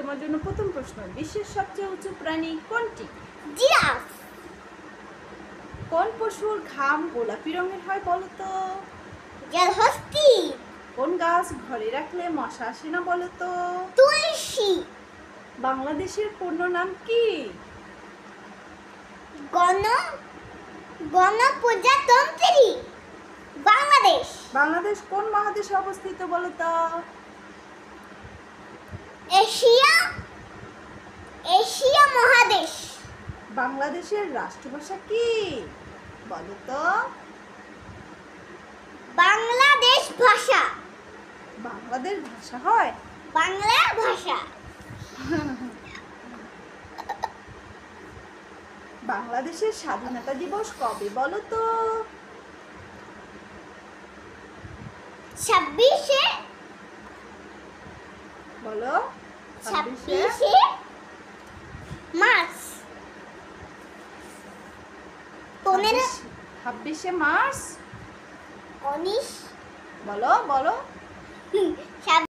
তোমার জন্য প্রথম প্রশ্ন, বিশ্বের সবচেয়ে উঁচু প্রাণী কোনটি? জিরাফ। কোন পশুর ঘাম গোলাপি রঙের হয় বলো তো? জলহস্তী। কোন গাছ ঘরে রাখলে মশা আসে না বলো তো? তুলসী। বাংলাদেশের পূর্ণ নাম কি? গণপ্রজাতন্ত্রী বাংলাদেশ। বাংলাদেশ কোন মহাদেশে অবস্থিত বলো তো? এশিয়া মহাদেশ। বাংলাদেশের রাষ্ট্রভাষা কি বলো তো? বাংলাদেশ ভাষা। বাংলাদেশ ভাষা হয় বাংলা ভাষা। বাংলাদেশের স্বাধীনতা দিবস কবে বলো তো? 26শে বলো। 26শে মার্চ। 26শে মার্চ। 19 বলো বলো।